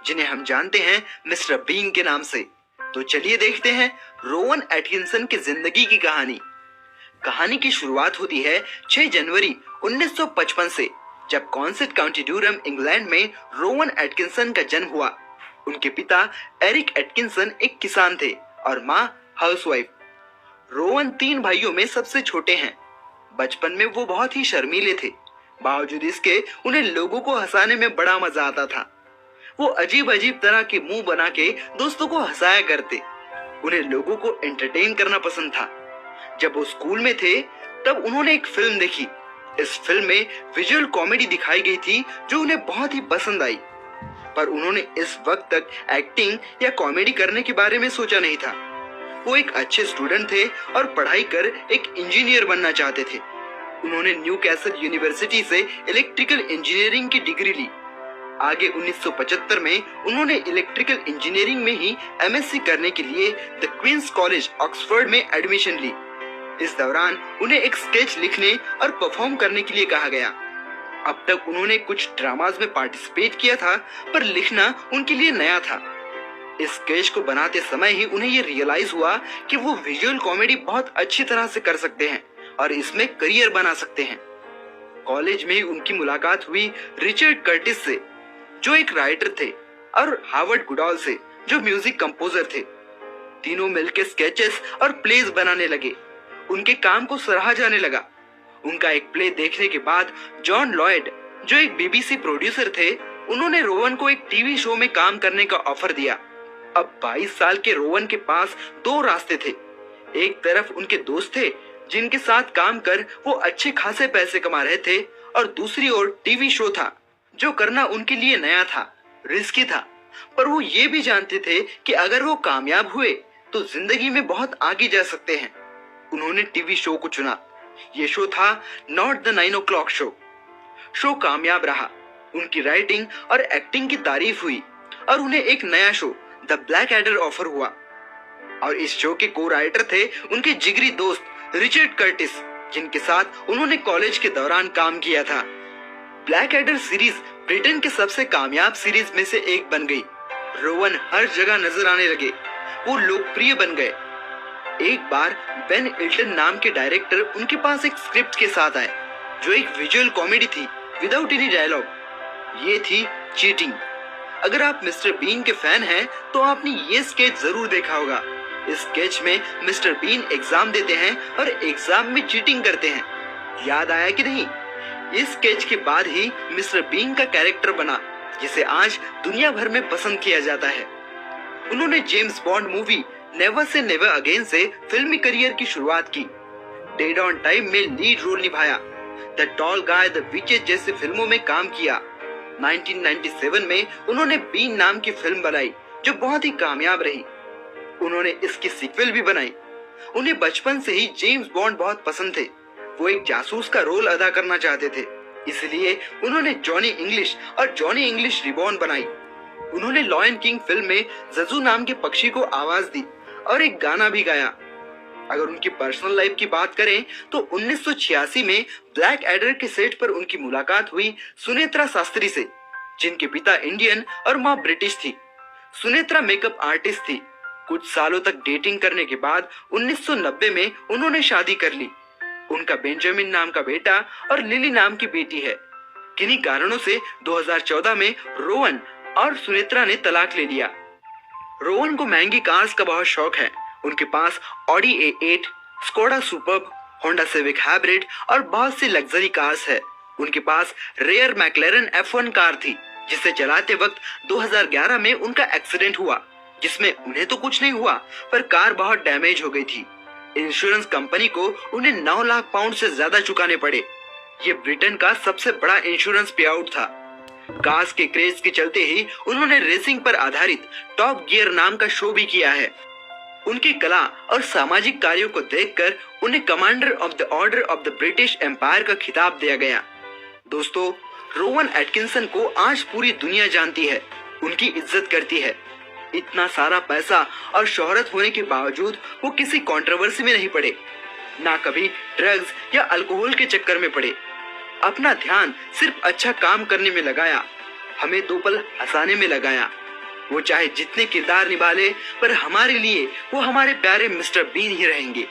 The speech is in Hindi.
जिन्हें हम जानते हैं मिस्टर बीन के नाम से। तो चलिए देखते हैं रोवन एटकिंसन की जिंदगी की कहानी। कहानी की शुरुआत होती है 6 जनवरी 1955 से, जब कॉन्सेट काउंटी ड्यूरम इंग्लैंड में रोवन एटकिंसन का जन्म हुआ। उनके पिता एरिक एटकिंसन एक किसान थे और माँ हाउसवाइफ। रोवन 3 भाइयों में सबसे छोटे हैं। बचपन में वो बहुत ही शर्मीले थे, बावजूद इसके उन्हें लोगों को हंसाने में बड़ा मजा आता था। वो अजीब अजीब तरह के मुंह बना के दोस्तों को हंसाया करते। उन्हें लोगों को एंटरटेन करना पसंद था। जब वो स्कूल में थे तब उन्होंने एक फिल्म देखी। इस फिल्म में विजुअल कॉमेडी दिखाई गई थी जो उन्हें बहुत ही पसंद आई, पर उन्होंने इस वक्त तक एक्टिंग या कॉमेडी करने के बारे में सोचा नहीं था। वो एक अच्छे स्टूडेंट थे और पढ़ाई कर एक इंजीनियर बनना चाहते थे। उन्होंने न्यू कैसल यूनिवर्सिटी से इलेक्ट्रिकल इंजीनियरिंग की डिग्री ली। आगे 1975 में उन्होंने इलेक्ट्रिकल इंजीनियरिंग में ही एमएससी करने के लिए द क्वींस कॉलेज ऑक्सफोर्ड में एडमिशन ली। इस दौरान उन्हें एक स्केच लिखने और परफॉर्म करने के लिए कहा गया। अब तक उन्होंने कुछ ड्रामास में पार्टिसिपेट किया था, पर लिखना उनके लिए नया था। इस स्केच को बनाते समय ही उन्हें ये रियलाइज हुआ कि वो विजुअल कॉमेडी बहुत अच्छी तरह से कर सकते हैं और इसमें करियर बना सकते हैं। कॉलेज में उनकी मुलाकात हुई रिचर्ड कर्टिस से, जो एक राइटर थे, और हार्वर्ड गुडॉल से, जो म्यूजिक कंपोजर थे। तीनों मिलकर स्केचेस और प्लेस बनाने लगे। उनके काम को सराहा जाने लगा। उनका एक प्ले देखने के बाद जॉन लॉयड, जो एक बीबीसी प्रोड्यूसर थे, उन्होंने रोवन को एक टीवी शो में काम करने का ऑफर दिया। अब 22 साल के रोवन के पास 2 रास्ते थे। एक तरफ उनके दोस्त थे जिनके साथ काम कर वो अच्छे खासे पैसे कमा रहे थे, और दूसरी ओर टीवी शो था जो करना उनके लिए नया था, रिस्की था। पर वो ये भी जानते थे कि अगर वो कामयाब हुए तो जिंदगी में बहुत आगे जा सकते हैं। उन्होंने टीवी शो को चुना। ये शो था not the 9 o'clock show. Show कामयाब रहा। उनकी राइटिंग और एक्टिंग की तारीफ हुई और उन्हें एक नया show the black adder offer हुआ। और इस शो के को राइटर थे उनके जिगरी दोस्त रिचर्ड कर्टिस, जिनके साथ उन्होंने कॉलेज के दौरान काम किया था। ब्लैक एडर सीरीज ब्रिटेन के सबसे कामयाब सीरीज में से एक बन गई। रोवन हर जगह नजर आने लगे। वो लोकप्रिय बन गए। एक बार बेन इल्टन नाम के डायरेक्टर उनके पास एक स्क्रिप्ट के साथ आए, जो एक विजुअल कॉमेडी थी विदाउट एनी डायलॉग। ये थी चीटिंग। अगर आप मिस्टर बीन के फैन हैं तो आपने ये स्केच जरूर देखा होगा। इस स्केच में मिस्टर बीन एग्जाम देते हैं और एग्जाम में चीटिंग करते हैं। याद आया कि नहीं? इस स्केच के बाद ही मिस्टर बीन का कैरेक्टर बना, जिसे आज दुनिया भर में पसंद किया जाता है। उन्होंने James bond movie never say never again से फिल्मी करियर की शुरुआत की। डेड ऑन टाइम में लीड रोल निभाया। The tall guy, the witches जैसी फिल्मों में काम किया। 1997 में उन्होंने बीन नाम की फिल्म बनाई, जो बहुत ही कामयाब रही। उन्होंने इसकी सीक्वल भी बनाई। उन्हें बचपन से ही जेम्स बॉन्ड बहुत पसंद थे। वो एक जासूस का रोल अदा करना चाहते थे, इसलिए उन्होंने जॉनी इंग्लिश और जॉनी इंग्लिश रिबॉर्न बनाई। उन्होंने लॉयन किंग फिल्म में जजू नाम के पक्षी को आवाज दी और एक गाना भी गाया। अगर उनकी पर्सनल लाइफ की बात करें तो 1986 में ब्लैक एडर के सेट पर उनकी मुलाकात हुई सुनेत्रा शास्त्री से, जिनके पिता इंडियन और माँ ब्रिटिश थी। सुनेत्रा मेकअप आर्टिस्ट थी। कुछ सालों तक डेटिंग करने के बाद 1990 में उन्होंने शादी कर ली। उनका बेंजामिन नाम का बेटा और लिली नाम की बेटी है। किन्हीं कारणों से 2014 में रोवन और सुनेत्रा ने तलाक ले लिया। रोवन को महंगी कार्स का बहुत शौक है। उनके पास Audi A8, Skoda superb, Honda Civic hybrid और बहुत सी लग्जरी कार्स है। उनके पास रेयर मैक्लेरन F1 कार थी, जिसे चलाते वक्त 2011 में उनका एक्सीडेंट हुआ, जिसमें उन्हें तो कुछ नहीं हुआ, पर कार बहुत डैमेज हो गई थी। इंश्योरेंस कंपनी को उन्हें 9 लाख पाउंड से ज्यादा चुकाने पड़े। ये ब्रिटेन का सबसे बड़ा इंश्योरेंस पे आउट था। कार्स के क्रेज के चलते ही उन्होंने रेसिंग पर आधारित टॉप गियर नाम का शो भी किया है। उनकी कला और सामाजिक कार्यों को देखकर उन्हें commander of the order of the British empire का खिताब दिया गया। दोस्तों, रोवन एटकिंसन को आज पूरी दुनिया जानती है, उनकी इज्जत करती है। इतना सारा पैसा और शोहरत होने के बावजूद वो किसी कंट्रोवर्सी में नहीं पड़े, ना कभी ड्रग्स या अल्कोहल के चक्कर में पड़े। अपना ध्यान सिर्फ अच्छा काम करने में लगाया, हमें 2 पल हंसाने में लगाया। वो चाहे जितने किरदार निभा ले, पर हमारे लिए वो हमारे प्यारे मिस्टर बीन ही रहेंगे।